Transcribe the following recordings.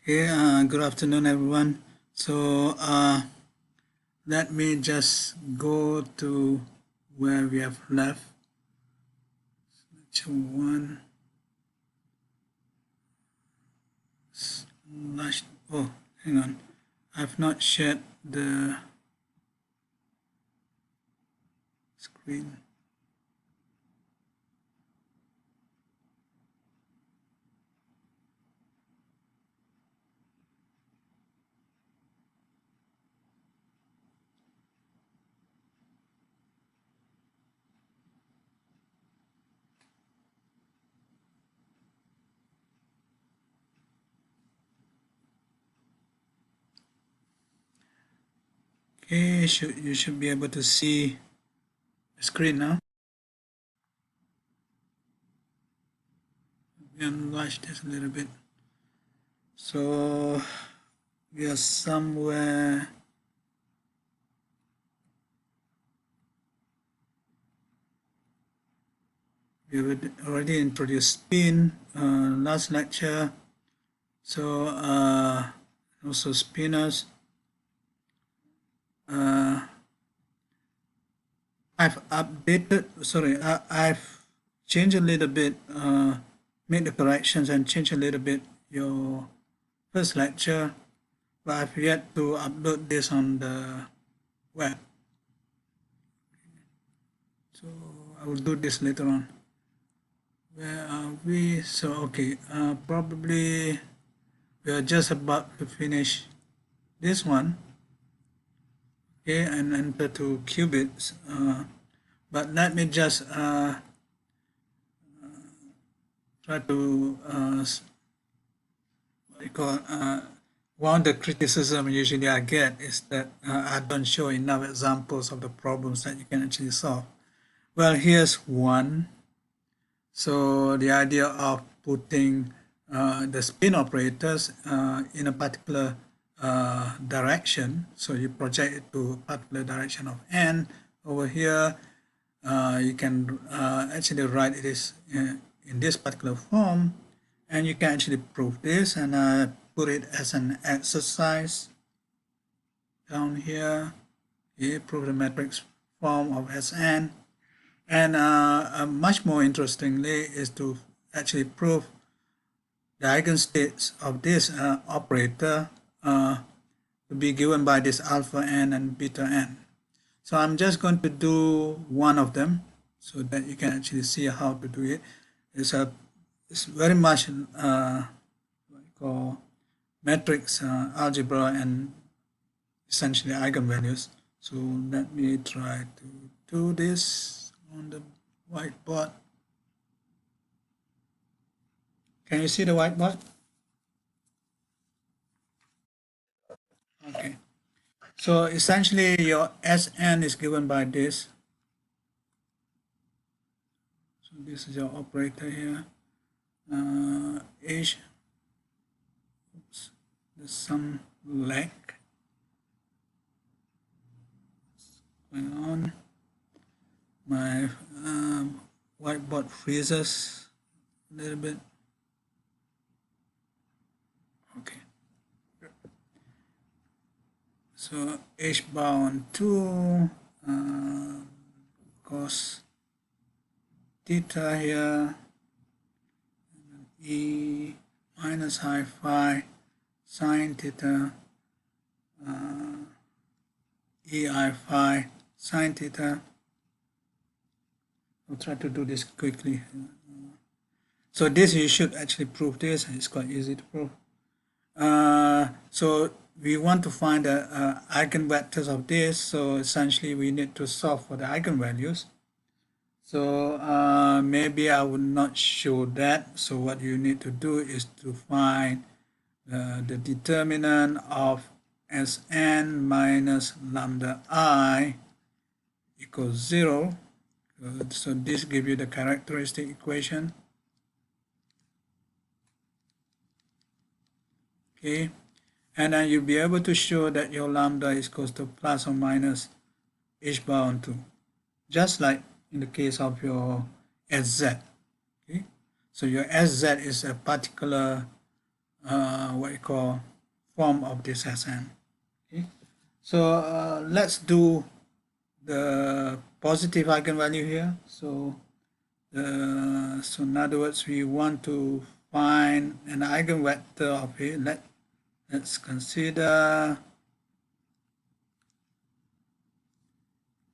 Okay, good afternoon, everyone. So let me just go to where we have left. Lecture 1. Oh, hang on. I've not shared the screen. Okay, you should be able to see the screen now. Enlarge this a little bit. So we are somewhere. We have already introduced spin last lecture. So also spinors. I've changed a little bit, made the corrections and changed a little bit your first lecture, but I've yet to upload this on the web. So I will do this later on. Where are we? So, okay, probably we are just about to finish this one. Okay, and enter to qubits. But let me just try to one of the criticism usually I get is that I don't show enough examples of the problems that you can actually solve. Well, here's one. So the idea of putting the spin operators in a particular direction. So you project it to a particular direction of n. Over here, you can actually write it is in this particular form, and you can actually prove this, and I put it as an exercise down here. Okay, prove the matrix form of Sn, and much more interestingly is to actually prove the eigenstates of this operator to be given by this alpha n and beta n. So I'm just going to do one of them so that you can actually see how to do it. It's very much what we call matrix algebra and essentially eigenvalues. So let me try to do this on the whiteboard. Can you see the whiteboard? Okay. So essentially your Sn is given by this. So this is your operator here. H, oops, there's some lag going on. My whiteboard freezes a little bit. Okay. So H bar on 2 cos theta here, E minus high phi sine theta, EI phi sine theta. I'll try to do this quickly. So this you should actually prove this. It's quite easy to prove. So we want to find the eigenvectors of this. So essentially we need to solve for the eigenvalues. So maybe I would not show that. So what you need to do is to find the determinant of Sn minus lambda I equals 0. So this gives you the characteristic equation. Okay, and then you'll be able to show that your lambda is equals to plus or minus h bar on 2, just like in the case of your Sz. Okay, so your Sz is a particular what you call form of this Sn. Okay, so let's do the positive eigenvalue here. So in other words, we want to find an eigenvector of it. Let's consider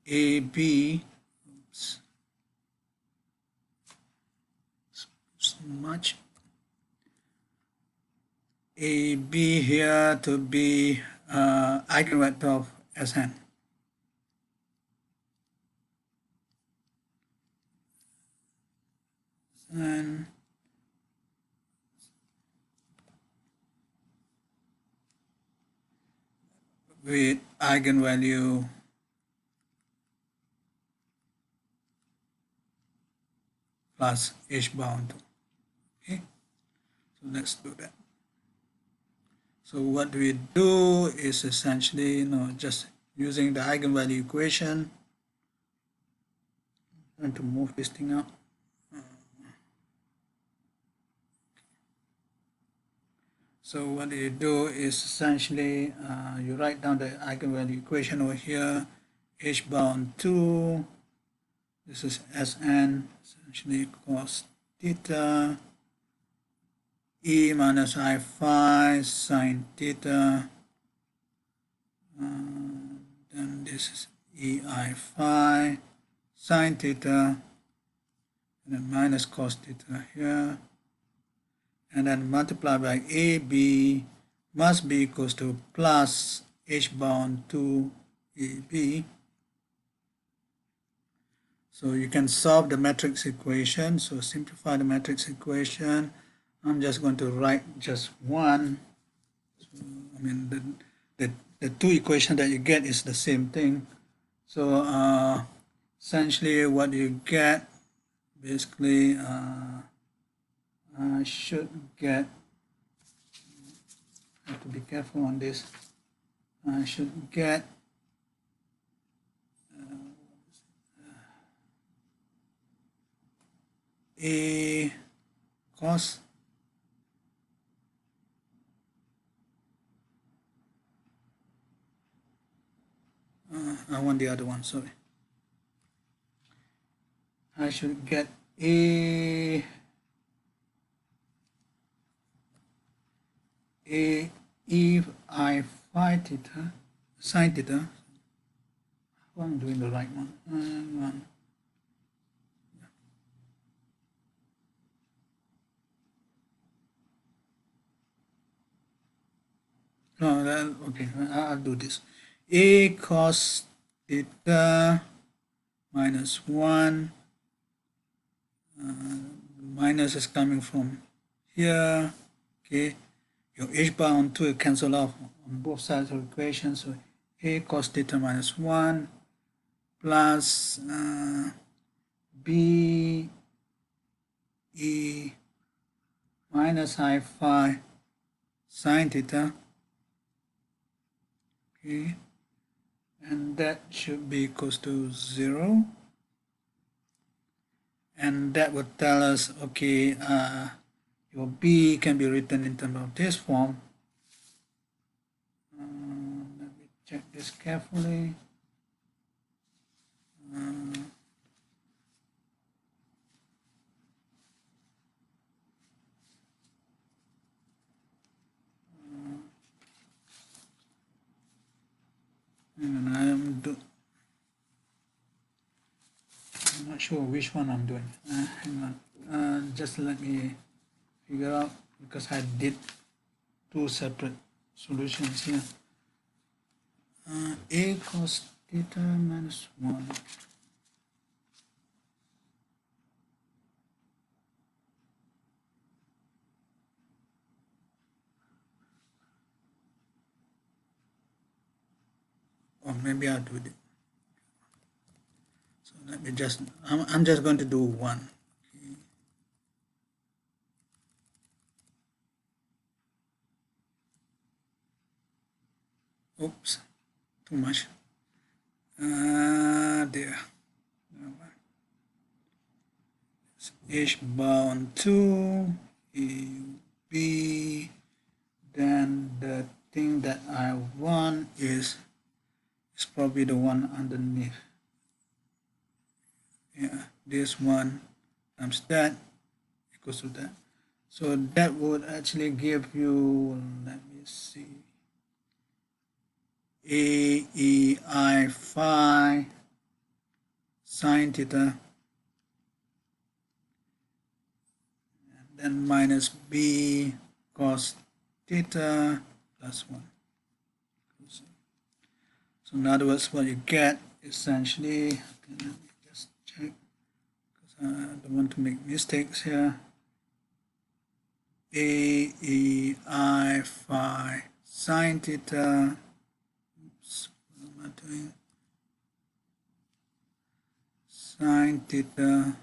AB. Oops. So much. AB here to be eigenvector of Sn. And with eigenvalue plus h bound 2. Okay, so let's do that. So what we do is essentially, just using the eigenvalue equation. I'm going to move this thing out. So what you do is essentially you write down the eigenvalue equation over here, h bound 2, this is Sn, essentially cos theta, e minus I phi sine theta, then this is ei phi sine theta, and then minus cos theta here, and then multiply by AB must be equals to plus h bound 2 AB. So you can solve the matrix equation. So simplify the matrix equation. I'm just going to write just one. So, I mean, the two equations that you get is the same thing. So essentially what you get, basically, I should get, I have to be careful on this, I should get a cos I want the other one, sorry. I should get a e I phi theta sine theta. I'm doing the right one. No, okay, I'll do this. A cos theta minus 1, minus is coming from here, okay. Your h bound 2 cancel off on both sides of the equation, so a cos theta minus 1 plus b e minus I phi sine theta, okay, and that should be equals to 0, and that would tell us, okay, your b can be written in terms of this form. Let me check this carefully. And I'm not sure which one I'm doing. Hang on. Just let me figure out, because I did two separate solutions here. A cos theta minus 1. Or maybe I'll do it. So let me just, I'm just going to do one. Okay. Oops, too much. There. H bound 2, A, B, then the thing that I want is probably the one underneath. Yeah, this one times that equals to that. So that would actually give you, let me see, AEI phi sine theta, and then minus B cos theta plus 1. So in other words, what you get essentially, okay, let me just check because I don't want to make mistakes here. AEI phi sine theta, oops, what am I doing? Sine theta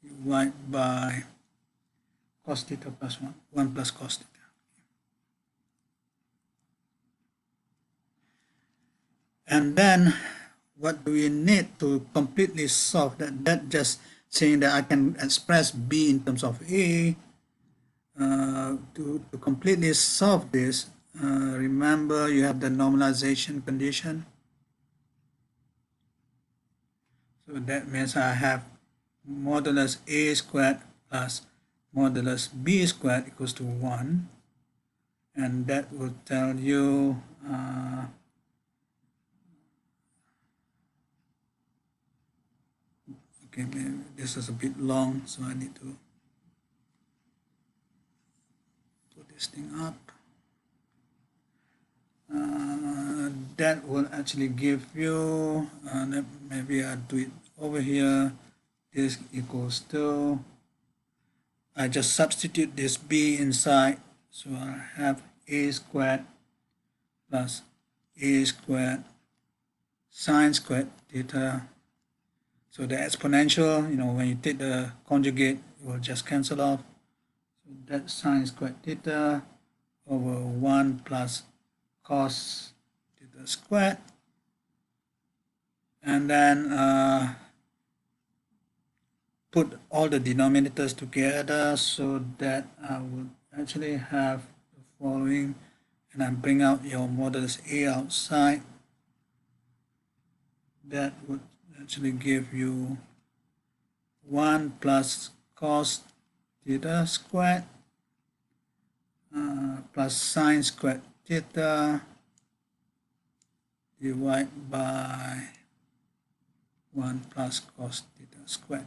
divided by cos theta plus 1 plus cos theta. And then what do we need to completely solve that? That just saying that I can express B in terms of A. To completely solve this, remember you have the normalization condition. So that means I have modulus A squared plus modulus B squared equals to 1. And that will tell you okay, maybe this is a bit long, so I need to put this thing up. That will actually give you, maybe I'll do it over here, this equals to, I just substitute this B inside, so I have A squared plus A squared sine squared theta. So the exponential, when you take the conjugate, it will just cancel off. So that's sine squared theta over 1 plus cos theta squared. And then put all the denominators together so that I would actually have the following, and I bring out your modulus A outside. That would actually give you 1 plus cos theta squared plus sine squared theta divided by 1 plus cos theta squared.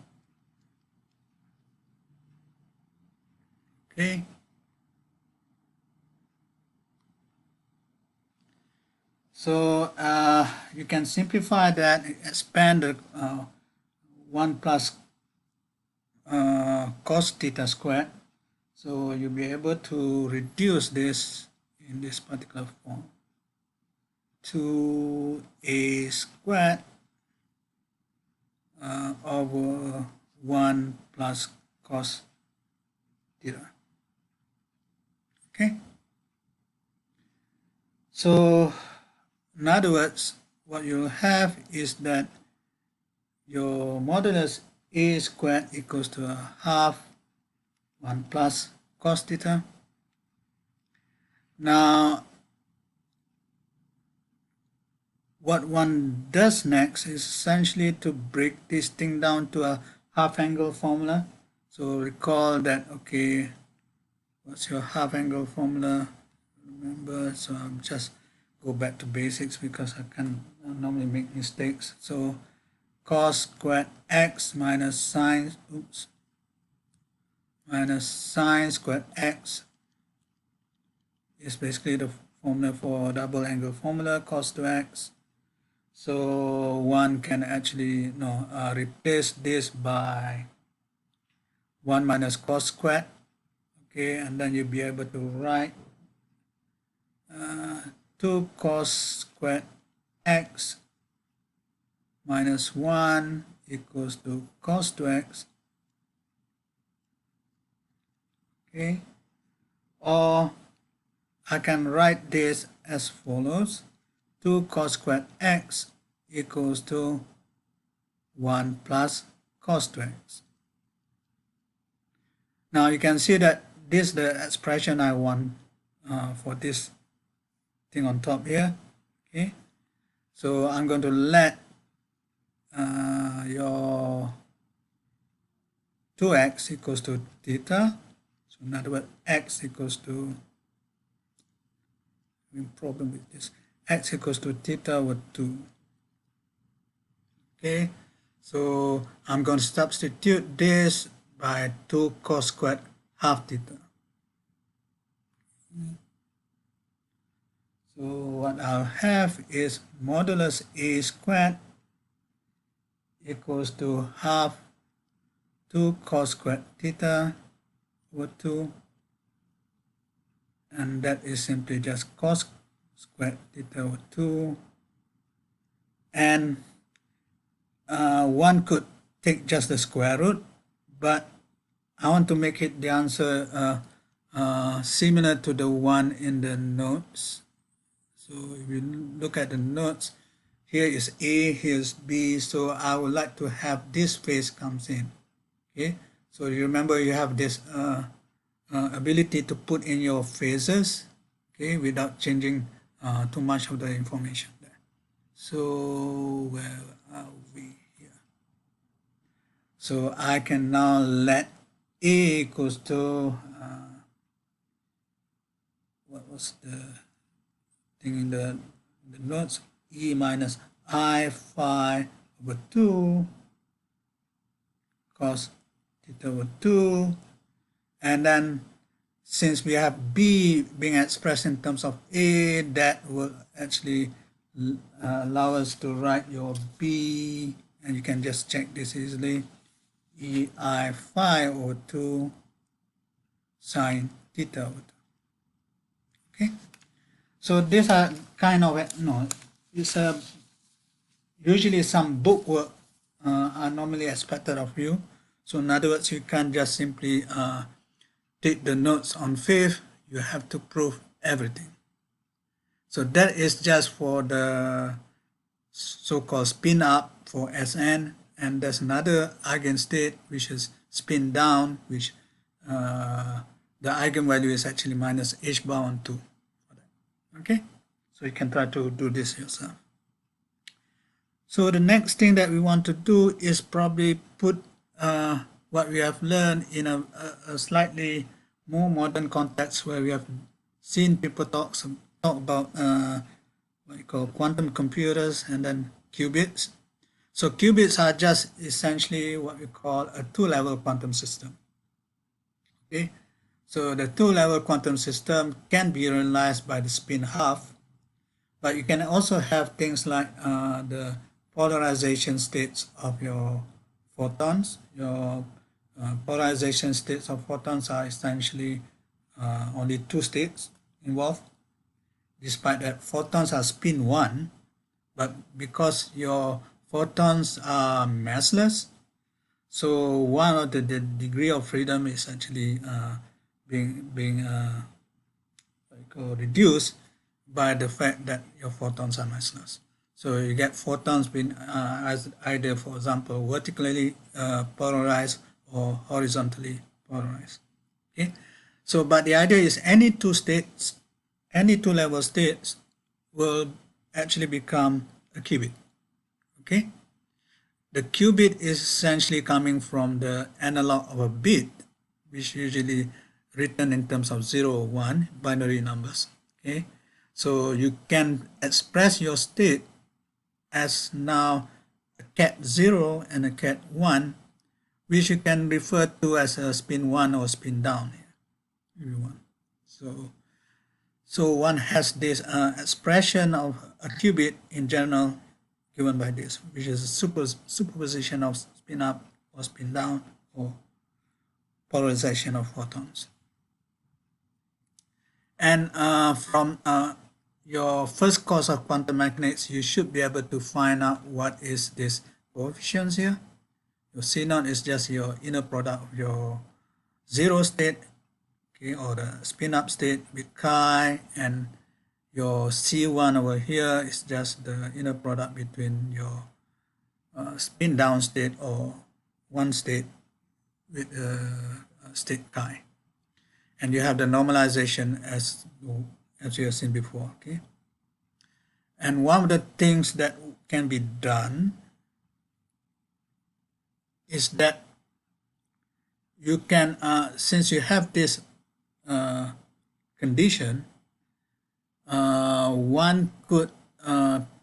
Okay. So you can simplify that, expand the 1 plus cos theta squared. So you'll be able to reduce this in this particular form to A squared over 1 plus cos theta. Okay. So in other words, what you'll have is that your modulus A squared equals to a half 1 plus cos theta. Now, what one does next is essentially to break this thing down to a half angle formula. So recall that, okay, what's your half angle formula? Remember, so I'm just go back to basics because I can normally make mistakes. So cos squared x minus sine, minus sine squared x is basically the formula for double angle formula, cos to x. So one can actually replace this by 1 minus cos squared, okay, and then you'll be able to write 2 cos squared x minus 1 equals to cos to x, okay, or I can write this as follows: 2 cos squared x equals to 1 plus cos to x. Now you can see that this is the expression I want for this thing on top here. Okay, so I'm going to let your 2x equals to theta. So in other words, x equals to, problem with this, x equals to theta over 2. Okay, so I'm going to substitute this by 2 cos squared half theta. So what I'll have is modulus a squared equals to half 2 cos squared theta over 2, and that is simply just cos squared theta over 2. And one could take just the square root, but I want to make it the answer similar to the one in the notes. So if you look at the notes, here is A, here's B, so I would like to have this phase comes in. Okay, so you remember you have this ability to put in your phases, okay, without changing too much of the information there. So where are we here? So I can now let A equals to what was the thing in the notes? E minus I phi over 2 cos theta over 2, and then since we have B being expressed in terms of A, that will actually allow us to write your B, and you can just check this easily, EI phi over 2 sine theta over 2. Okay, so these are kind of, it's usually some book work are normally expected of you. So in other words, you can't just simply take the notes on fifth, you have to prove everything. So that is just for the so-called spin up for Sn, and there's another eigenstate which is spin down, which the eigenvalue is actually minus h bar on 2. Okay, so you can try to do this yourself. So the next thing that we want to do is probably put what we have learned in a slightly more modern context, where we have seen people talk about what you call quantum computers and then qubits. So qubits are just essentially what we call a two-level quantum system. Okay, so the two-level quantum system can be realized by the spin half, but you can also have things like the polarization states of your photons. Your polarization states of photons are essentially only two states involved, despite that photons are spin 1, but because your photons are massless, so one of the degree of freedom is actually being reduced by the fact that your photons are massless. So you get photons being as either, for example, vertically polarized or horizontally polarized. Okay, so but the idea is any two states, any two-level states will actually become a qubit. Okay, the qubit is essentially coming from the analog of a bit, which usually written in terms of 0 or 1 binary numbers. Okay, so you can express your state as now a cat 0 and a cat 1, which you can refer to as a spin 1 or spin down if you want. So one has this expression of a qubit in general given by this, which is a superposition of spin up or spin down or polarization of photons. And from your first course of quantum mechanics, you should be able to find out what is this coefficients here. Your C0 is just your inner product of your zero state, okay, or the spin up state with chi, and your C1 over here is just the inner product between your spin down state or one state with state chi. and you have the normalization as you have seen before. Okay, and one of the things that can be done is that you can, since you have this condition, one could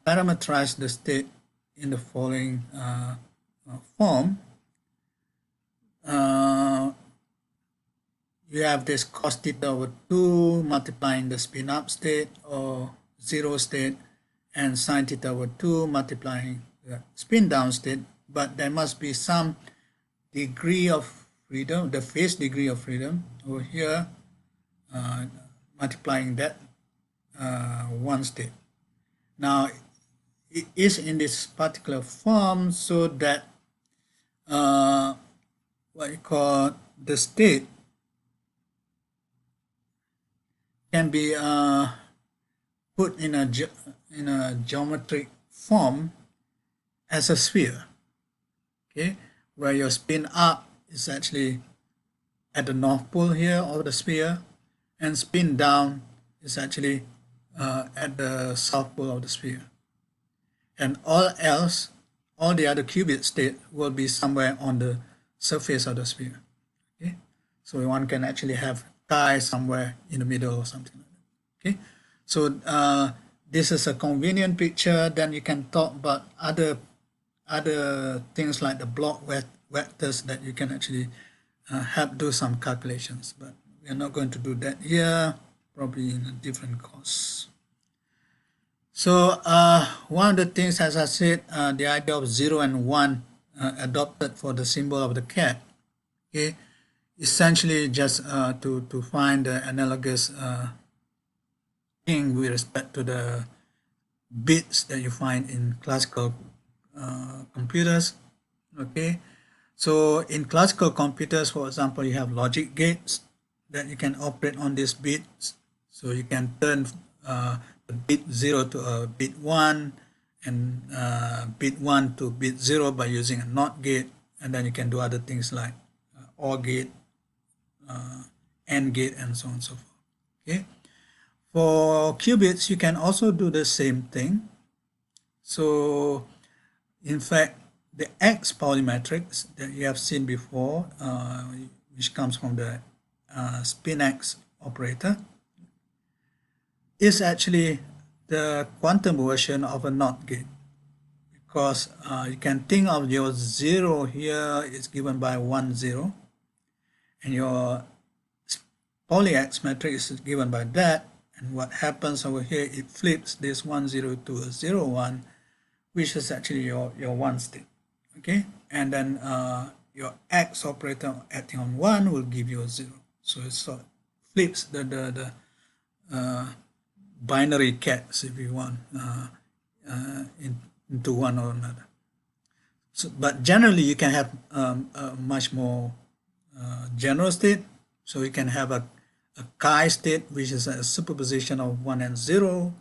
parameterize the state in the following form. You have this cos theta over 2 multiplying the spin up state or zero state, and sin theta over 2 multiplying the spin down state, but there must be some degree of freedom, the phase degree of freedom over here, multiplying that one state. Now it is in this particular form so that what you call the state can be put in a geometric form as a sphere, okay, where your spin up is actually at the north pole here of the sphere, and spin down is actually at the south pole of the sphere, and all the other qubit state will be somewhere on the surface of the sphere. Okay, so one can actually have chi somewhere in the middle or something like that. Okay, so this is a convenient picture. Then you can talk about other things like the block vectors that you can actually help do some calculations, but we are not going to do that here, probably in a different course. So one of the things, as I said, the idea of 0 and 1 adopted for the symbol of the cat, okay, essentially just to find the analogous thing with respect to the bits that you find in classical computers. Okay, so in classical computers, for example, you have logic gates that you can operate on these bits. So you can turn the bit 0 to a bit 1, and bit 1 to bit 0 by using a NOT gate, and then you can do other things like OR gate, AND gate, and so on and so forth. Okay, for qubits you can also do the same thing. So in fact, the X Pauli matrix that you have seen before, which comes from the spin X operator, is actually the quantum version of a NOT gate, because you can think of your 0 here is given by 1 0, and your Pauli X matrix is given by that, and what happens over here, it flips this 1 0 to a 0 1, which is actually your 1 state. Okay, and then your X operator acting on 1 will give you a 0. So it sort of flips the binary cats, if you want, into one or another. So, but generally you can have a much more general state. So you can have a chi state, which is a superposition of 1 and 0,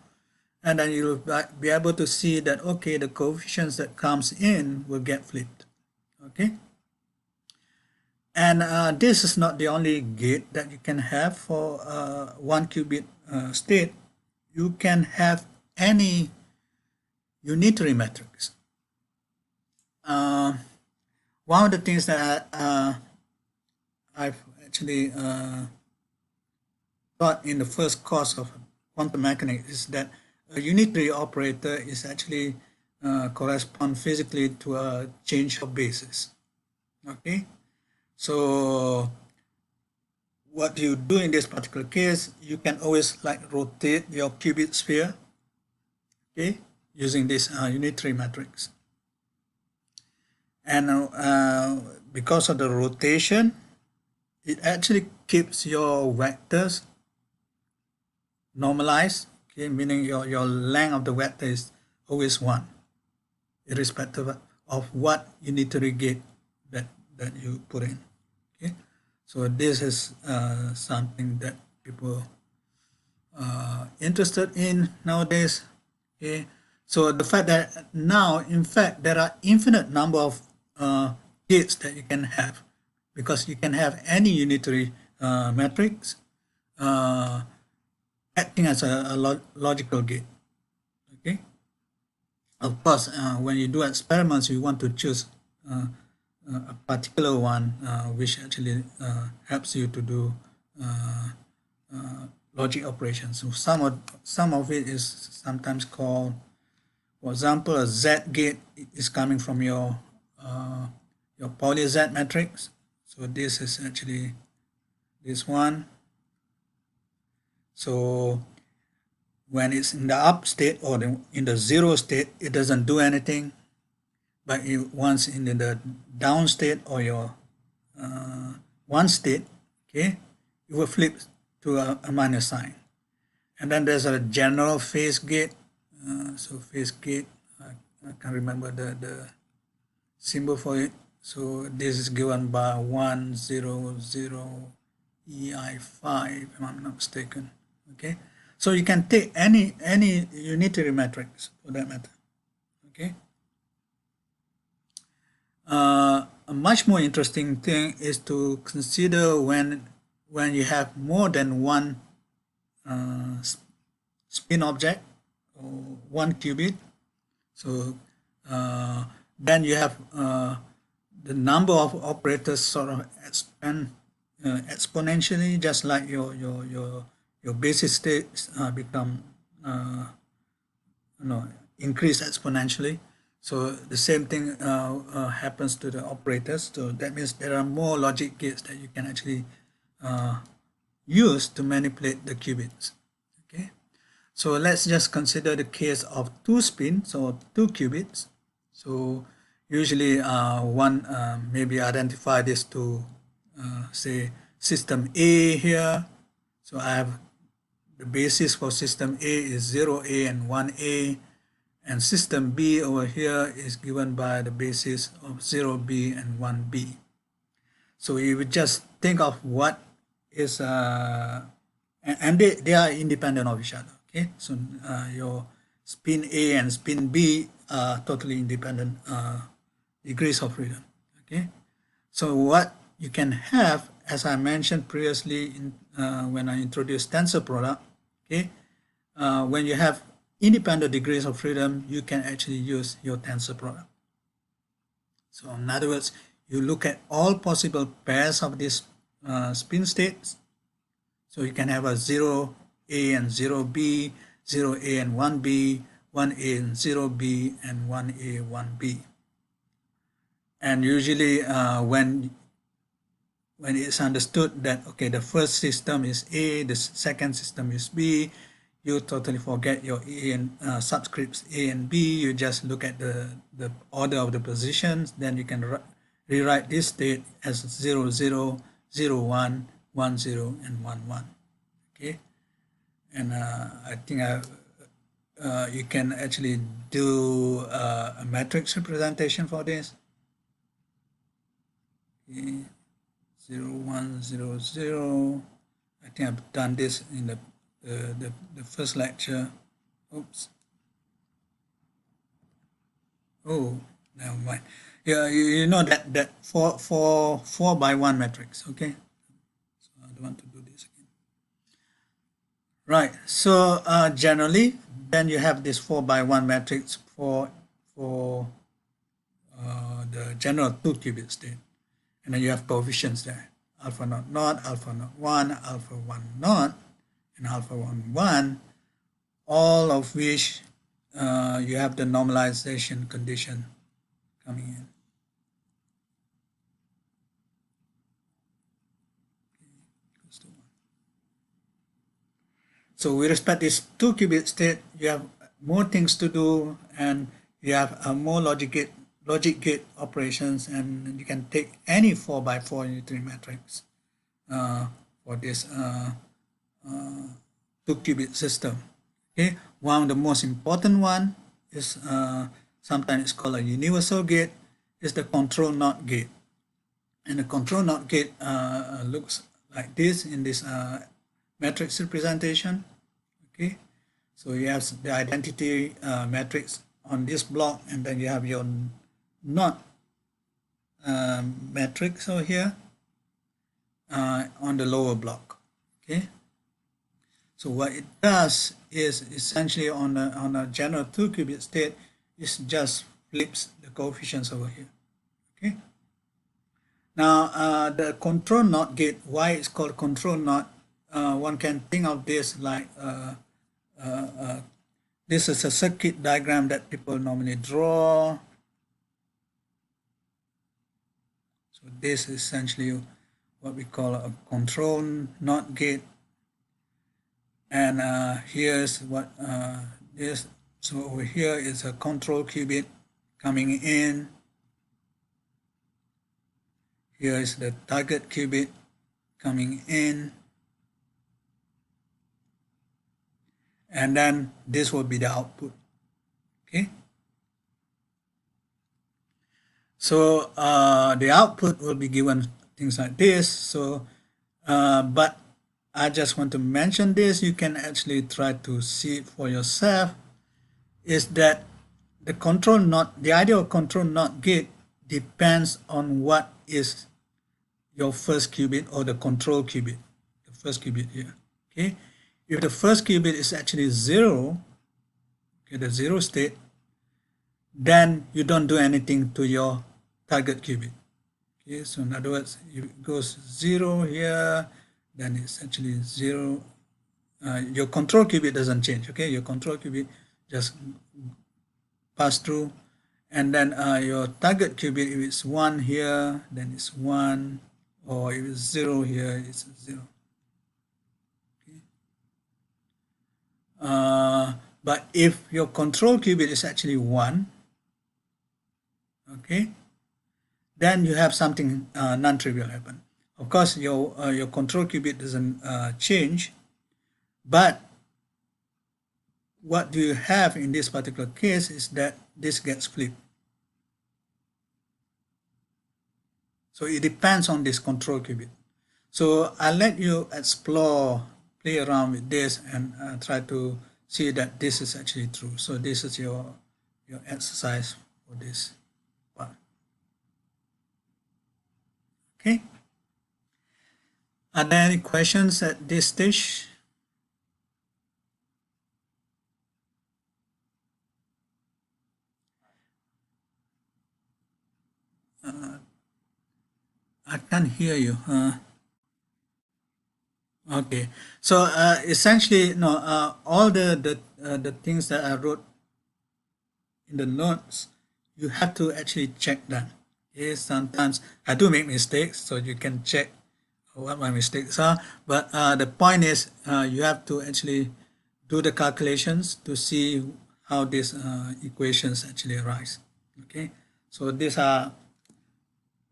and then you'll be able to see that, okay, the coefficients that comes in will get flipped. Okay, and this is not the only gate that you can have for 1 qubit state. You can have any unitary matrix. One of the things that I've actually taught in the first course of quantum mechanics is that a unitary operator is actually correspond physically to a change of basis. Okay, so what you do in this particular case, you can always like rotate your qubit sphere, okay, using this unitary matrix. And because of the rotation, it actually keeps your vectors normalized, okay, meaning your length of the vector is always 1, irrespective of what unitary gate that you put in. Okay, so this is something that people are interested in nowadays. Okay, so the fact that now, in fact, there are infinite number of gates that you can have, because you can have any unitary matrix, acting as a logical gate. Okay. Of course, when you do experiments, you want to choose a particular one which actually helps you to do uh, logic operations. So some of it is sometimes called, for example, a Z gate is coming from your Pauli Z matrix. So this is actually this one. So when it's in the up state or in the zero state, it doesn't do anything. But once in the down state or your one state, okay, it will flip to a minus sign. And then there's a general phase gate. So phase gate, I can't remember the symbol for it. So this is given by 100 EI5, if I'm not mistaken. Okay, so you can take any unitary matrix for that matter. Okay. A much more interesting thing is to consider when you have more than one spin object or one qubit. So then you have the number of operators sort of expand exponentially, just like your basis states become increase exponentially. So the same thing happens to the operators. So that means there are more logic gates that you can actually use to manipulate the qubits. Okay, so let's just consider the case of two spins or two qubits. So usually one maybe identify this to say system A here. So I have the basis for system A is 0A and 1A, and system B over here is given by the basis of 0B and 1B. So you would just think of what is and they are independent of each other. Okay, so your spin A and spin B are totally independent degrees of freedom. Okay, so what you can have, as I mentioned previously when I introduced tensor product, okay, when you have independent degrees of freedom, you can actually use your tensor product. So in other words, you look at all possible pairs of these spin states. So you can have a 0A and 0B, 0A and 1B, 1A and 0B, and 1A, 1B. And usually when it's understood that, okay, the first system is A, the second system is B, you totally forget your A and subscripts A and B. You just look at the order of the positions. Then you can rewrite this state as 0, 0, 0, 1, 1, 0, and 1, 1. Okay, and I think you can actually do a matrix representation for this. Okay. 0, 1, 0, 0. I think I've done this in the first lecture. Oops. Oh, never mind. Yeah, you know that 4 by 1 matrix. Okay, so I don't want to do this again. Right. So generally, then you have this 4 by 1 matrix for the general 2-qubit state, and then you have coefficients there: alpha naught naught, alpha naught 1, alpha 1 naught, and alpha 1 1, all of which you have the normalization condition coming in. So with respect to this 2-qubit state, you have more things to do, and you have more logic gate operations, and you can take any 4 by 4 unitary matrix for this 2-qubit system. Okay, one of the most important one is sometimes it's called a universal gate, is the control NOT gate. And the control NOT gate looks like this in this matrix representation. Okay, so you have the identity matrix on this block, and then you have your NOT matrix over here on the lower block. Okay, So what it does is essentially on a general 2-qubit state, it just flips the coefficients over here. Okay. Now the control NOT gate, why it's called control NOT, one can think of this like this is a circuit diagram that people normally draw. So this is essentially what we call a control NOT gate. And here's what this. So over here is a control qubit coming in. Here is the target qubit coming in. And then this will be the output. Okay. So the output will be given things like this. So, but I just want to mention this. You can actually try to see it for yourself. Is that the control NOT, the idea of control NOT gate depends on what is your first qubit or the control qubit, the first qubit here. Okay. If the first qubit is actually 0, okay, the 0 state, then you don't do anything to your target qubit. Okay, so in other words, if it goes 0 here, then it's actually 0. Your control qubit doesn't change. Okay, your control qubit just pass through, and then your target qubit, if it's 1 here, then it's 1, or if it's 0 here, it's 0. But if your control qubit is actually 1, okay, then you have something non-trivial happen. Of course, your control qubit doesn't change, but what do you have in this particular case is that this gets flipped. So it depends on this control qubit. So I'll let you explore, play around with this, and try to see that this is actually true. So this is your exercise for this part. Okay. Are there any questions at this stage? I can't hear you. Okay, so essentially, no, all the things that I wrote in the notes, you have to actually check them. Okay, sometimes I do make mistakes, so you can check what my mistakes are. But the point is, you have to actually do the calculations to see how these equations actually arise. Okay, so these are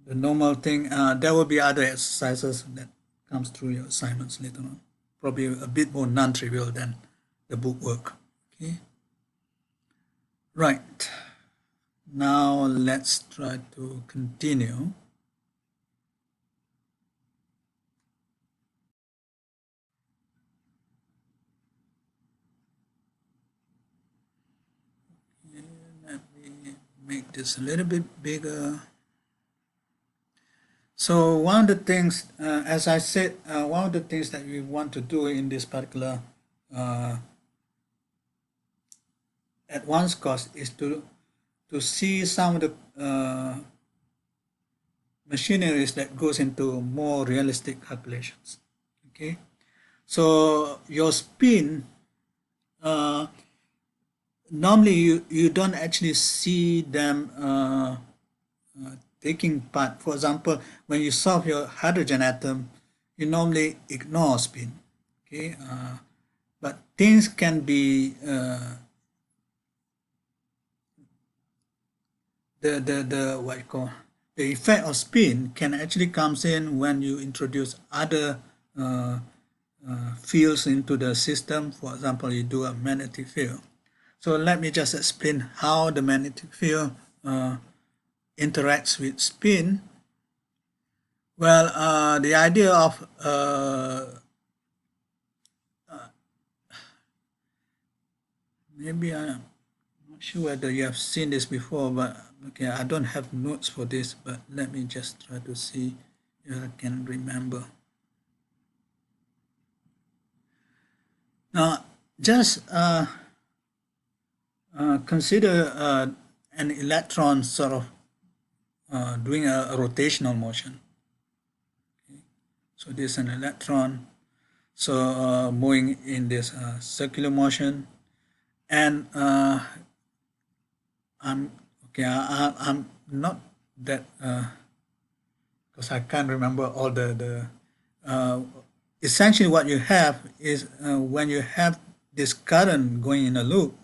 the normal thing. There will be other exercises that comes through your assignments later on. Probably a bit more non-trivial than the book work. Okay. Right. Now let's try to continue. Okay, let me make this a little bit bigger. So one of the things, as I said, one of the things that we want to do in this particular advanced course is to see some of the machineries that goes into more realistic calculations. Okay, so your spin, normally you don't actually see them taking part. For example, when you solve your hydrogen atom, you normally ignore spin. Okay, but things can be the what you call the effect of spin can actually comes in when you introduce other fields into the system. For example, you do a magnetic field. So let me just explain how the magnetic field interacts with spin. Well, the idea of maybe I'm not sure whether you have seen this before, but okay, I don't have notes for this, but let me just try to see if I can remember. Now, just consider an electron sort of doing a rotational motion. So this is an electron, so moving in this circular motion, and I'm okay. I'm not that because I can't remember all the essentially what you have is when you have this current going in a loop.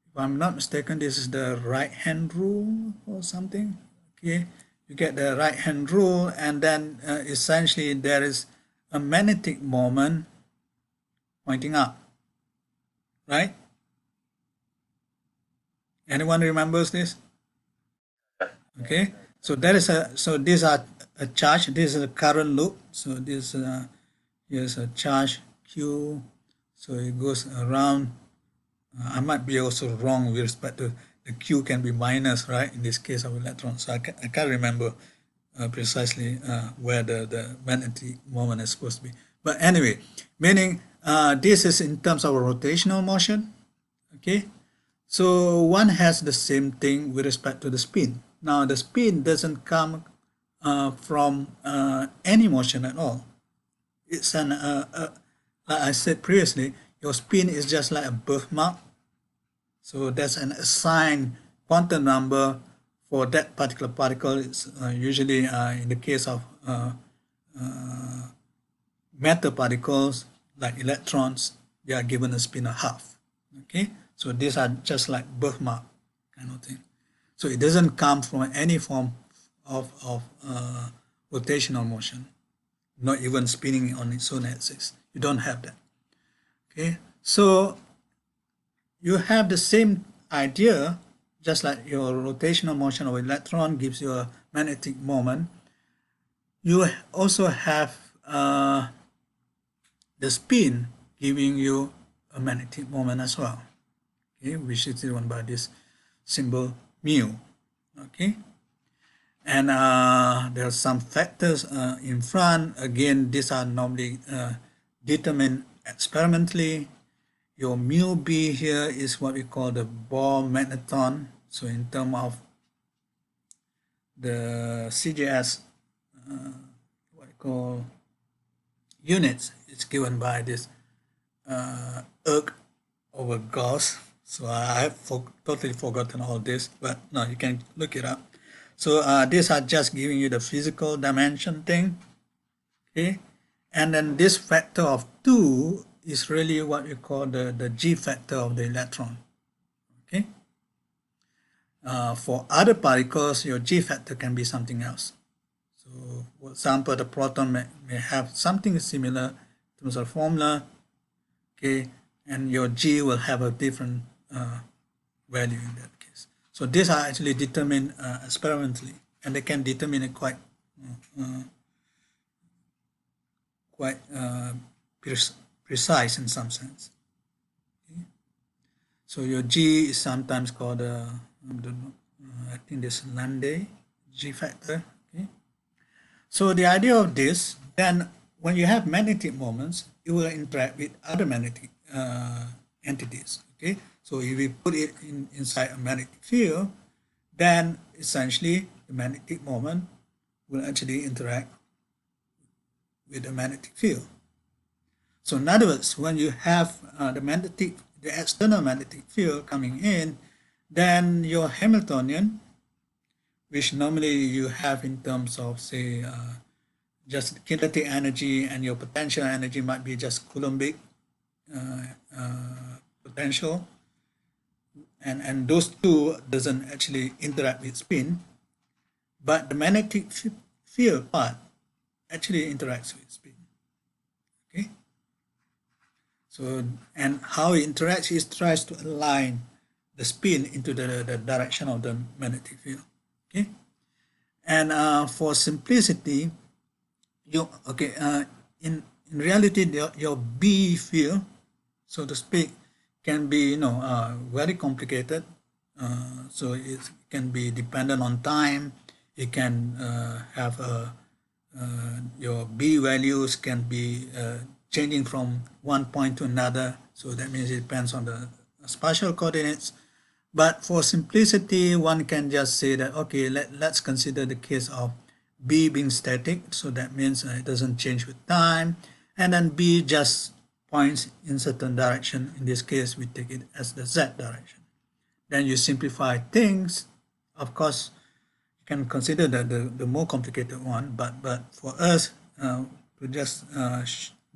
If I'm not mistaken, this is the right hand rule or something. Okay, you get the right hand rule, and then essentially there is a magnetic moment pointing up, right? Anyone remembers this? Okay, so there is a so these are a charge. This is a current loop. So this here's a charge Q. So it goes around. I might be also wrong with respect to the Q can be minus, right? In this case of electrons. So I can't remember precisely where the magnetic moment is supposed to be. But anyway, meaning this is in terms of rotational motion. Okay, so one has the same thing with respect to the spin. Now the spin doesn't come from any motion at all. It's an like I said previously, your spin is just like a birthmark. So that's an assigned quantum number for that particular particle. It's usually in the case of matter particles like electrons, they are given a spin of half. Okay, so these are just like birthmark kind of thing. So it doesn't come from any form of rotational motion, not even spinning on its own axis. You don't have that. Okay, so you have the same idea, just like your rotational motion of electron gives you a magnetic moment. You also have the spin giving you a magnetic moment as well, okay, which is given by this symbol mu. Okay, and there are some factors in front. Again, these are normally determined experimentally. Your mu b here is what we call the Bohr magneton. So in terms of the CGS, what we call units, it's given by this erg over Gauss. So I have totally forgotten all this, but no, you can look it up. So these are just giving you the physical dimension thing, okay? And then this factor of 2 is really what we call the G factor of the electron, okay? For other particles, your G factor can be something else. So for example, the proton may have something similar in terms of formula, okay? And your G will have a different value in that case. So these are actually determined experimentally, and they can determine it quite precise in some sense. Okay. So your G is sometimes called I think this Lande G factor. Okay. So the idea of this, then when you have magnetic moments, it will interact with other magnetic entities. Okay. So if we put it inside a magnetic field, then essentially the magnetic moment will actually interact with the magnetic field. So in other words, when you have the external magnetic field coming in, then your Hamiltonian, which normally you have in terms of, say, just kinetic energy, and your potential energy might be just Coulombic potential, and those two doesn't actually interact with spin, but the magnetic field part actually interacts with spin. Okay. So, and how it interacts is tries to align the spin into the direction of the magnetic field. Okay, and for simplicity, in reality your B field, so to speak, can be very complicated. So it can be dependent on time. It can have your B values can be changing from one point to another. So that means it depends on the spatial coordinates. But for simplicity, one can just say that, okay, let's consider the case of B being static. So that means it doesn't change with time. And then B just points in certain direction. In this case, we take it as the Z direction. Then you simplify things. Of course, you can consider the more complicated one, but for us to just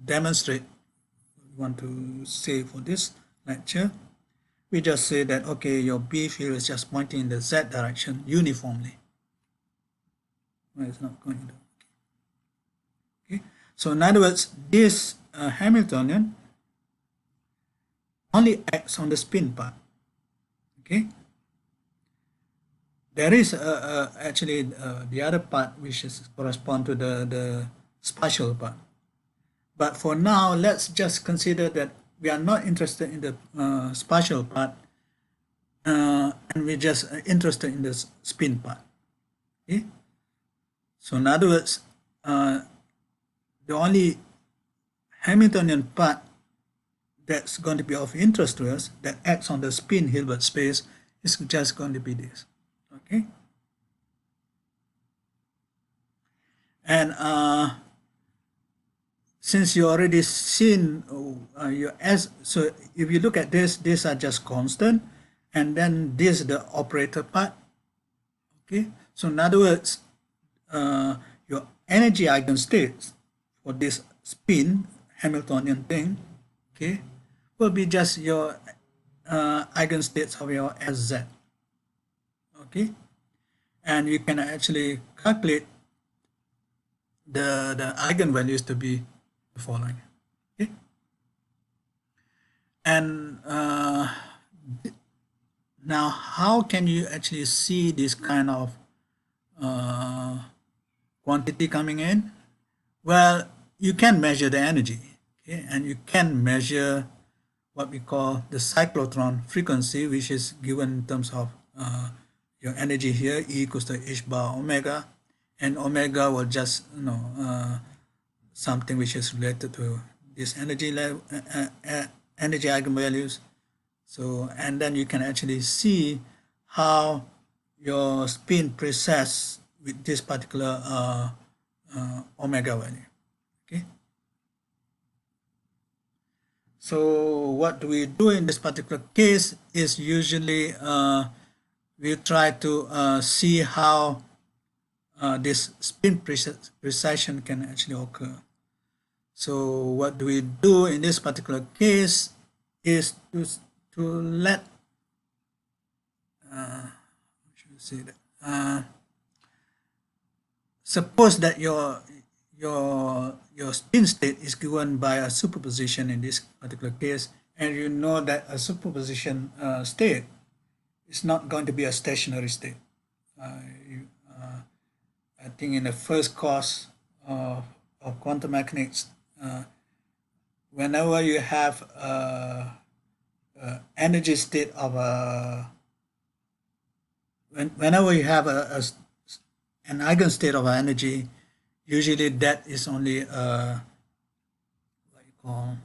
demonstrate, we want to say for this lecture, we just say that, okay, your B field is just pointing in the Z direction uniformly. Well, it's not going to. Okay. So in other words, this Hamiltonian only acts on the spin part. Okay. There is actually the other part which is correspond to the spatial part. But for now, let's just consider that we are not interested in the spatial part, and we're just interested in the spin part. Okay? So in other words, the only Hamiltonian part that's going to be of interest to us that acts on the spin Hilbert space is just going to be this. Okay? And since you already seen your S, so if you look at this, these are just constant, and then this is the operator part. Okay, so in other words, your energy eigenstates for this spin Hamiltonian thing, okay, will be just your eigenstates of your Sz. Okay, and you can actually calculate the eigenvalues to be the following. Okay, and now how can you actually see this kind of quantity coming in? Well, you can measure the energy, okay, and you can measure what we call the cyclotron frequency, which is given in terms of your energy here, E equals to h bar omega, and omega will just something which is related to this energy level, energy eigenvalues. So, and then you can actually see how your spin precess with this particular omega value. Okay. So what do we do in this particular case is usually we try to see how this spin precession can actually occur. So what do we do in this particular case is to let suppose that your spin state is given by a superposition in this particular case, and you know that a superposition state is not going to be a stationary state. I think in the first course of quantum mechanics, whenever you have energy state of whenever you have an eigenstate of energy, usually that is only what you call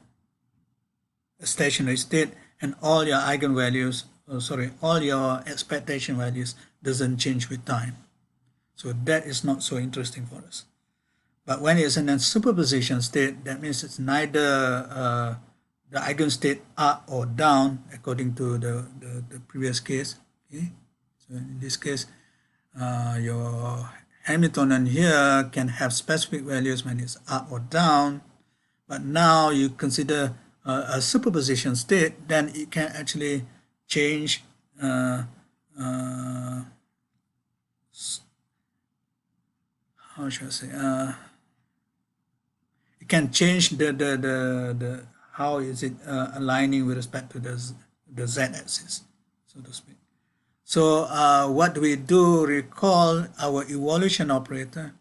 a stationary state, and all your eigenvalues, all your expectation values doesn't change with time. So that is not so interesting for us. But when it's in a superposition state, that means it's neither the eigenstate up or down according to the previous case. Okay? So in this case, your Hamiltonian here can have specific values when it's up or down, but now you consider a superposition state, then it can actually change how should I say? It can change the how is it aligning with respect to the z-axis, so to speak. So what do we do? Recall our evolution operator.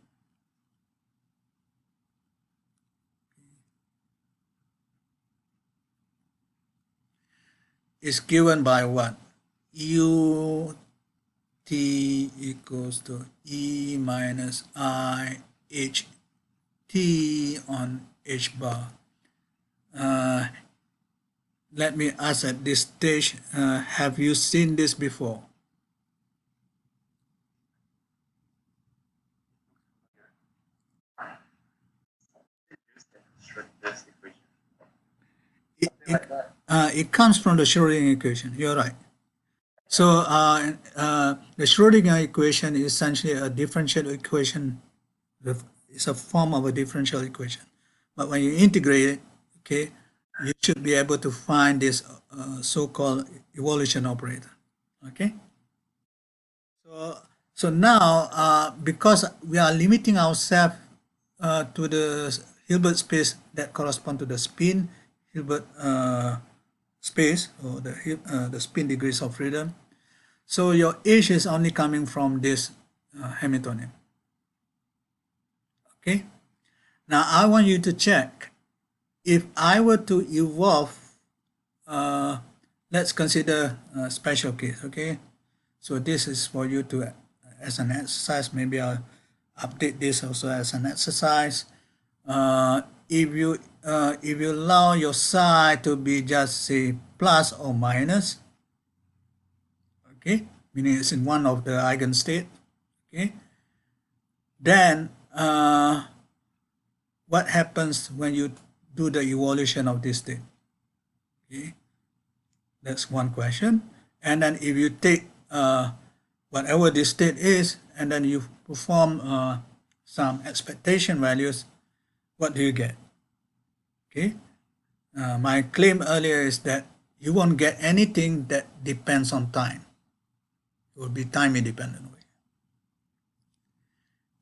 Is given by what? U t equals to E minus I h t on h bar. let me ask at this stage, have you seen this before? It comes from the Schrodinger equation. You're right. So the Schrodinger equation is essentially a differential equation. It's a form of a differential equation. But when you integrate it, okay, you should be able to find this so-called evolution operator. Okay. So now, because we are limiting ourselves to the Hilbert space that correspond to the spin Hilbert space, or the spin degrees of freedom, so your H is only coming from this Hamiltonian. Okay. Now I want you to check if I were to evolve. Let's consider a special case. Okay. So this is for you to, as an exercise. Maybe I'll update this also as an exercise. If you allow your psi to be just say plus or minus, okay, meaning it's in one of the eigenstate, okay, then what happens when you do the evolution of this state? Okay, that's one question. And then if you take whatever this state is, and then you perform some expectation values, what do you get? Okay, my claim earlier is that you won't get anything that depends on time. It will be time independent.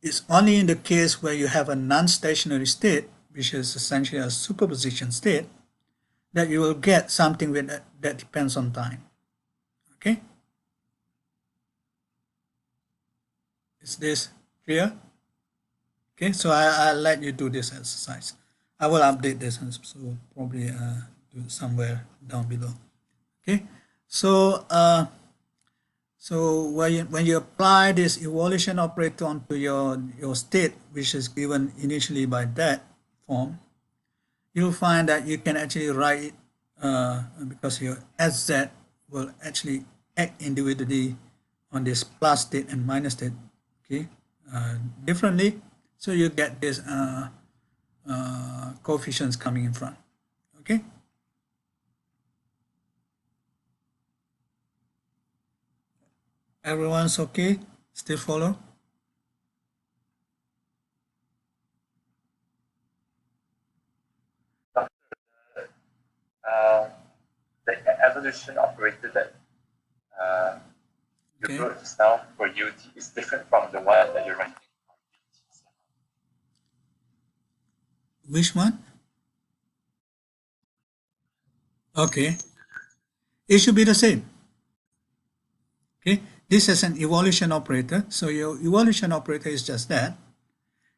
It's only in the case where you have a non-stationary state, which is essentially a superposition state, that you will get something with that depends on time. Okay? Is this clear? Okay, so I'll let you do this exercise. I will update this, so probably do it somewhere down below. Okay, so when you apply this evolution operator onto your state, which is given initially by that form, you'll find that you can actually write it because your SZ will actually act individually on this plus state and minus state, okay, differently. So you get this coefficients coming in front, okay. Everyone's okay? Still follow? The evolution operator that you Okay. wrote just now for UT is different from the one that you're writing for UT. Which one? Okay. It should be the same. Okay. This is an evolution operator. So your evolution operator is just that.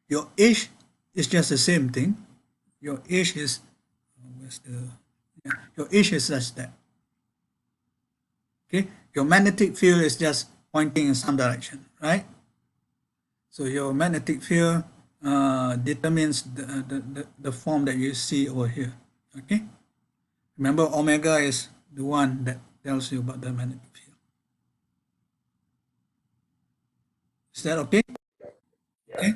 Your H is just the same thing. Your H is, where's the, yeah, your H is just that. Okay. Your magnetic field is just pointing in some direction, right? So your magnetic field determines the form that you see over here. Okay. Remember, omega is the one that tells you about the magnetic field. Is that okay? Okay.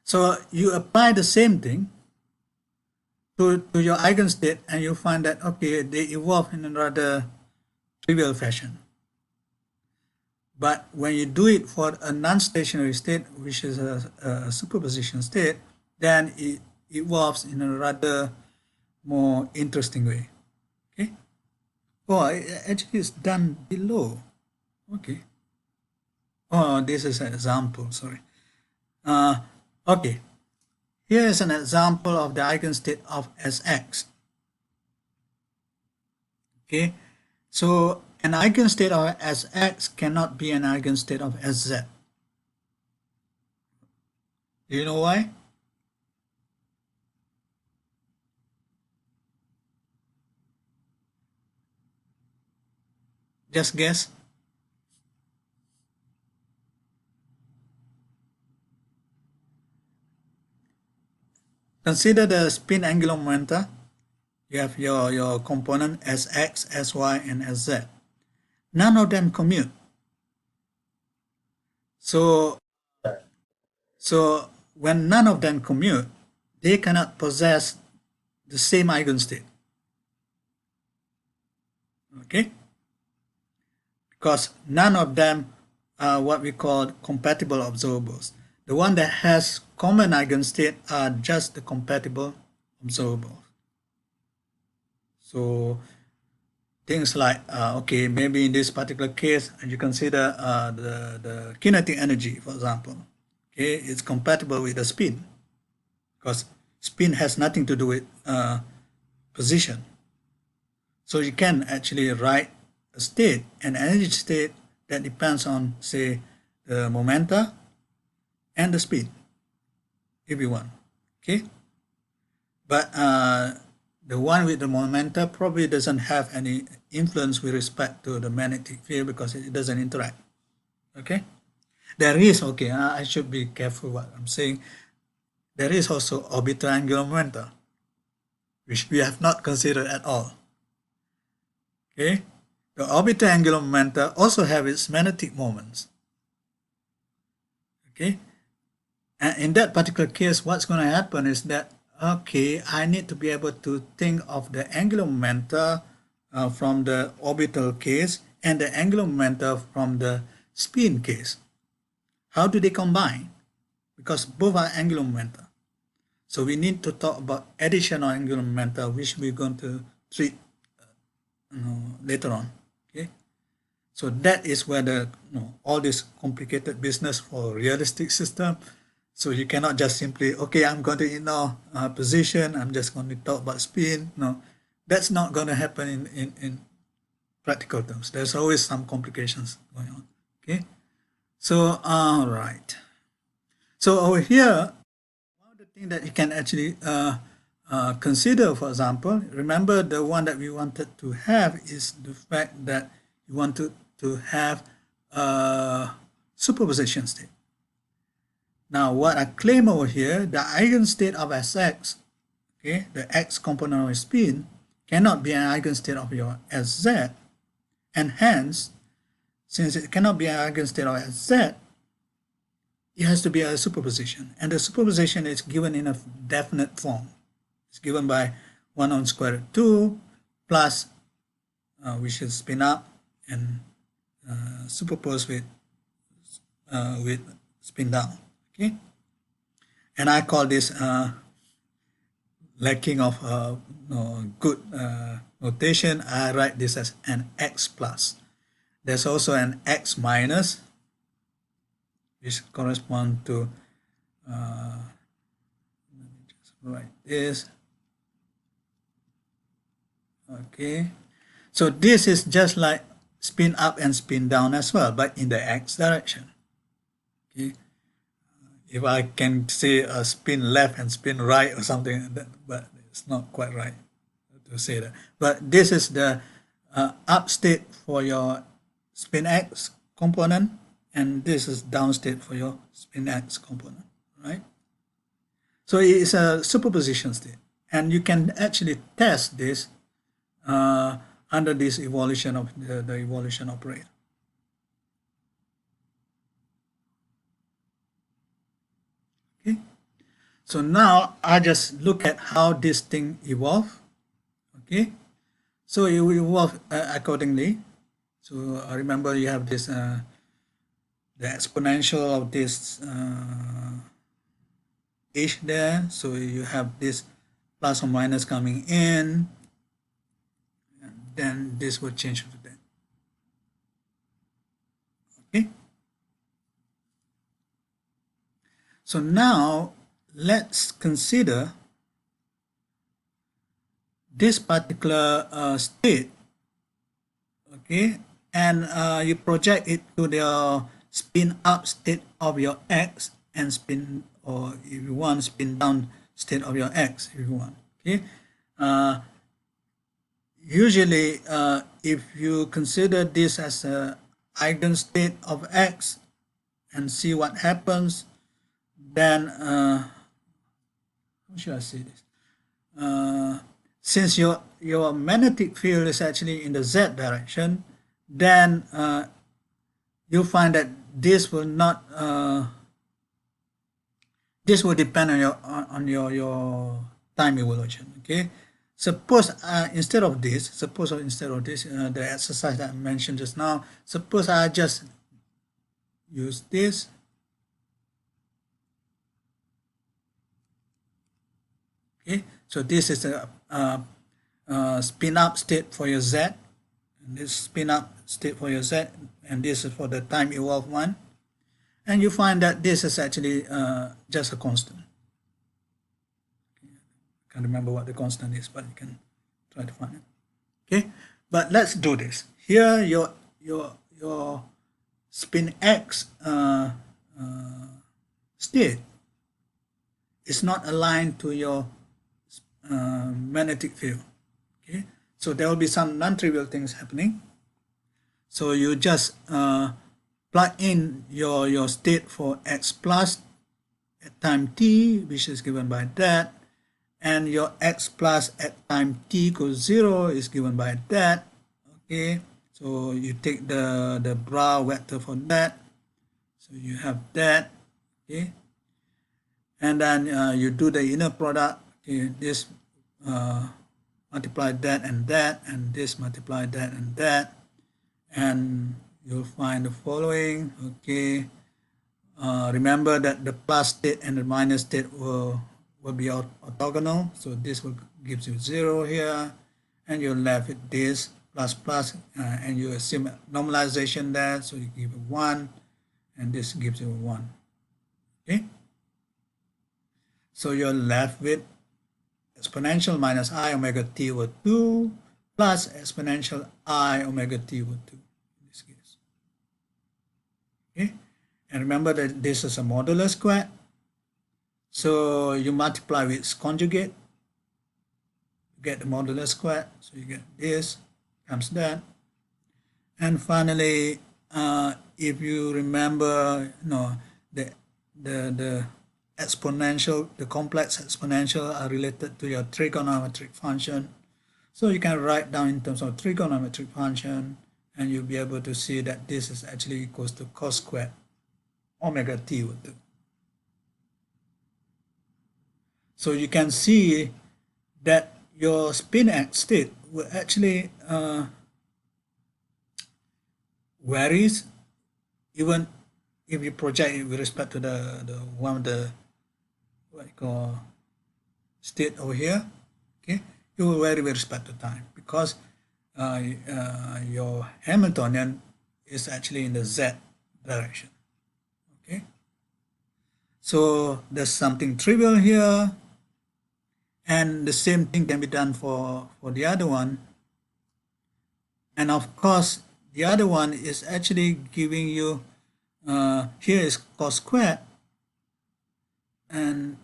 So you apply the same thing to your eigenstate, and you find that, okay, they evolve in a rather trivial fashion. But when you do it for a non-stationary state, which is a superposition state, then it evolves in a rather more interesting way. Okay. Oh, it actually is done below. Okay. Oh, this is an example, sorry. Okay. Here is an example of the eigenstate of Sx. Okay. So an eigenstate of Sx cannot be an eigenstate of Sz. Do you know why? Just guess. Consider the spin angular momenta. You have your component as x, as y, and as z. None of them commute. So when none of them commute, they cannot possess the same eigenstate. Okay? Because none of them are what we call compatible observables. The one that has common eigenstate are just the compatible observables. So things like, okay, maybe in this particular case, you consider the kinetic energy, for example. Okay, it's compatible with the spin because spin has nothing to do with position. So you can actually write a state, an energy state that depends on, say, the momenta and the speed, if you want. Okay, but the one with the momenta probably doesn't have any influence with respect to the magnetic field because it doesn't interact. Okay, there is, okay, I should be careful what I'm saying. There is also orbital angular momenta, which we have not considered at all. Okay, the orbital angular momenta also have its magnetic moments. Okay, and in that particular case, what's going to happen is that, okay, I need to be able to think of the angular momenta from the orbital case and the angular momenta from the spin case. How do they combine? Because both are angular momenta. So we need to talk about additional angular momenta, which we're going to treat later on. Okay, so that is where the all this complicated business for realistic system. So you cannot just simply, okay, I'm going to ignore position, I'm just going to talk about spin. No, that's not going to happen in practical terms. There's always some complications going on. Okay, so all right. So over here, one of the things that you can actually consider, for example, remember the one that we wanted to have is the fact that you want to have a superposition state. Now, what I claim over here, the eigenstate of Sx, okay, the x component of spin, cannot be an eigenstate of your Sz, and hence, since it cannot be an eigenstate of Sz, it has to be a superposition, and the superposition is given in a definite form. It's given by 1 on square root 2 plus, we should spin up and superpose with spin down. Okay, and I call this lacking of good notation. I write this as an x plus. There's also an x minus, which corresponds to let me just write this. Okay, so this is just like spin up and spin down as well, but in the x direction. Okay, if I can say spin left and spin right or something like that, but it's not quite right to say that. But this is the up state for your spin x component, and this is down state for your spin x component, right? So it is a superposition state, and you can actually test this under this evolution of the evolution operator. Okay, so now I just look at how this thing evolve. Okay, so it will evolve accordingly. So remember, you have this the exponential of this h there. So you have this plus or minus coming in, and then this will change to that. Okay. So now let's consider this particular state, okay, and you project it to the spin up state of your x and spin, or if you want, spin down state of your x, if you want. Okay. Usually, if you consider this as a eigenstate of x and see what happens, then how should I say this? since your magnetic field is actually in the z direction, then you'll find that this will not this will depend on your time evolution. Okay, suppose instead of this, the exercise that I mentioned just now, suppose I just use this. Okay, so this is a spin up state for your z, and this spin up state for your z, and this is for the time evolved one, and you find that this is actually just a constant. I can't remember what the constant is, but you can try to find it. Okay, but let's do this. Here your spin x state is not aligned to your magnetic field. Okay, so there will be some non-trivial things happening. So you just plug in your state for x plus at time t, which is given by that, and your x plus at time t equals 0 is given by that. Okay, so you take the bra vector for that, so you have that. Okay, and then you do the inner product. Okay, this multiply that, and this multiply that and that, and you'll find the following. Okay, remember that the plus state and the minus state will be orthogonal, so this will gives you 0 here, and you're left with this plus plus, and you assume normalization there, so you give a 1, and this gives you a 1. Okay, so you're left with exponential minus I omega t over 2 plus exponential I omega t over 2 in this case. Okay, and remember that this is a modular square, so you multiply with its conjugate, you get the modular square, so you get this times that. And finally, if you remember, the exponential, the complex exponential are related to your trigonometric function. So you can write down in terms of trigonometric function, and you'll be able to see that this is actually equals to cos squared omega t over 2. So you can see that your spin x state will actually varies even if you project it with respect to the one of the what you call state over here. Okay, it will vary with respect to time because your Hamiltonian is actually in the z direction. Okay, so there's something trivial here, and the same thing can be done for the other one. And of course, the other one is actually giving you here is cos squared, and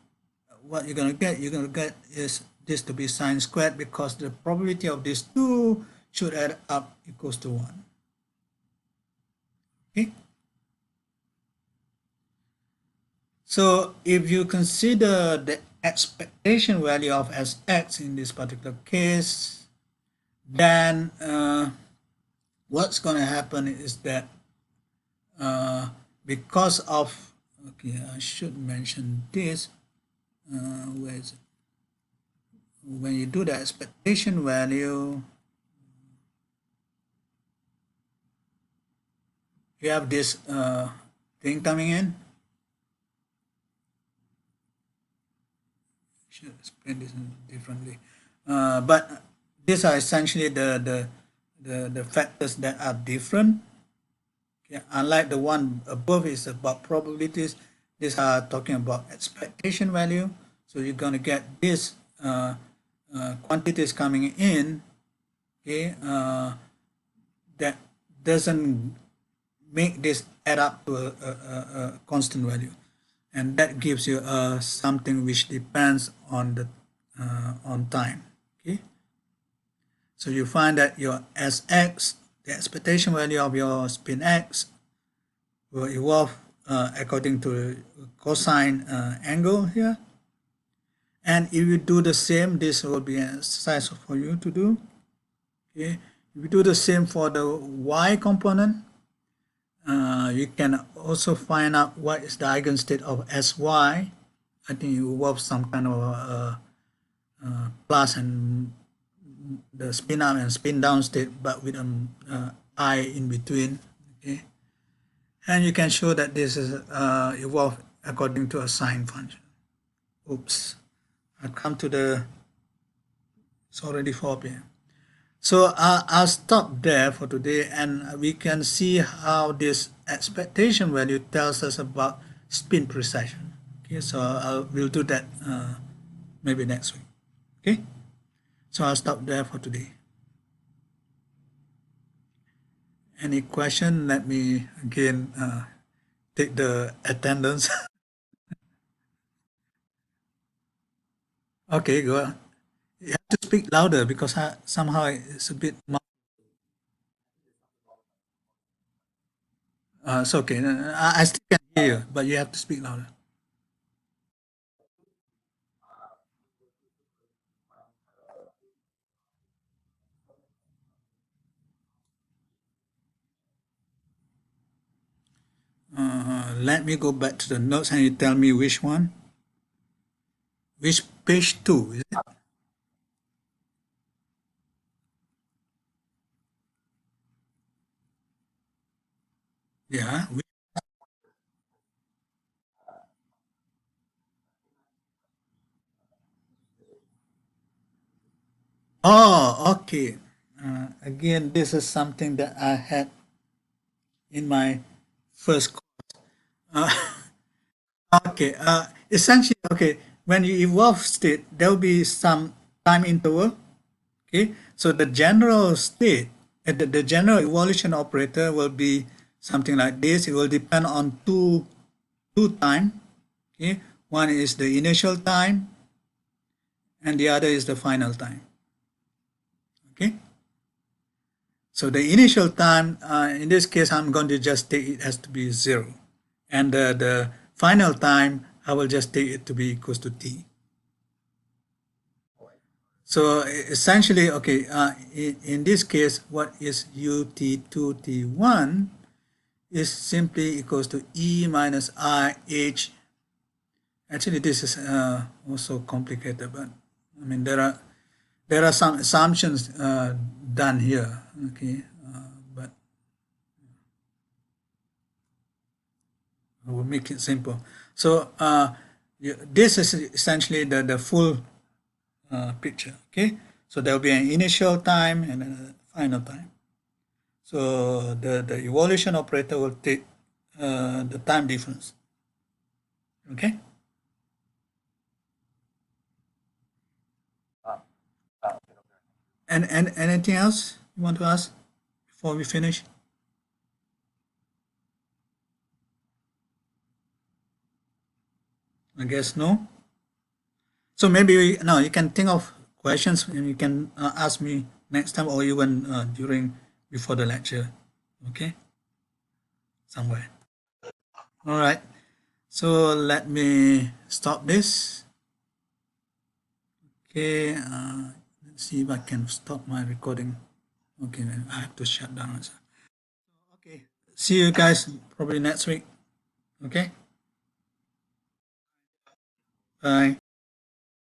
what you're going to get is this to be sine squared, because the probability of these two should add up equals to 1. Okay, so if you consider the expectation value of Sx in this particular case, then what's going to happen is that because of, okay, I should mention this, where is it? When you do the expectation value, you have this thing coming in. I should explain this differently, but these are essentially the factors that are different. Okay, unlike the one above is about probabilities, these are talking about expectation value. So you're going to get this quantities coming in, okay, that doesn't make this add up to a constant value, and that gives you something which depends on the on time. Okay, so you find that your Sx, the expectation value of your spin x, will evolve according to cosine angle here, And if you do the same, this will be an exercise for you to do. Okay. If you do the same for the y component, you can also find out what is the eigenstate of Sy. I think it involves some kind of plus and the spin up and spin down state, but with I in between. Okay, and you can show that this is evolved according to a sine function. Oops, I've come to the. It's already 4 p.m. So I'll stop there for today, and we can see how this expectation value tells us about spin precession. Okay, so we'll do that maybe next week. Okay, so I'll stop there for today. Any question? Let me again take the attendance. Okay, go on. You have to speak louder because somehow it's a bit. It's okay. I still can hear you, but you have to speak louder. Let me go back to the notes and you tell me which one. Which page 2 is it? Yeah. Oh, okay. Again, this is something that I had in my first course. Uh, okay. Essentially, okay, when you evolve state, there will be some time interval. Okay. So the general state, the general evolution operator will be something like this. It will depend on two time. Okay. One is the initial time and the other is the final time. Okay. So the initial time, in this case, I'm going to just take it as to be 0. And the final time, I will just take it to be equals to t. So essentially, okay, in this case, what is ut2 t1 is simply equals to e minus I h. Actually, this is also complicated, but I mean, there are some assumptions done here, okay, but I will make it simple. So this is essentially the full picture, okay? So there will be an initial time and a final time. So the evolution operator will take the time difference, okay? And anything else you want to ask before we finish? I guess no. So maybe no, you can think of questions and you can ask me next time or even during before the lecture, okay? Somewhere. All right. So let me stop this. Okay. Let's see if I can stop my recording. Okay, I have to shut down. Okay. See you guys probably next week. Okay. Bye.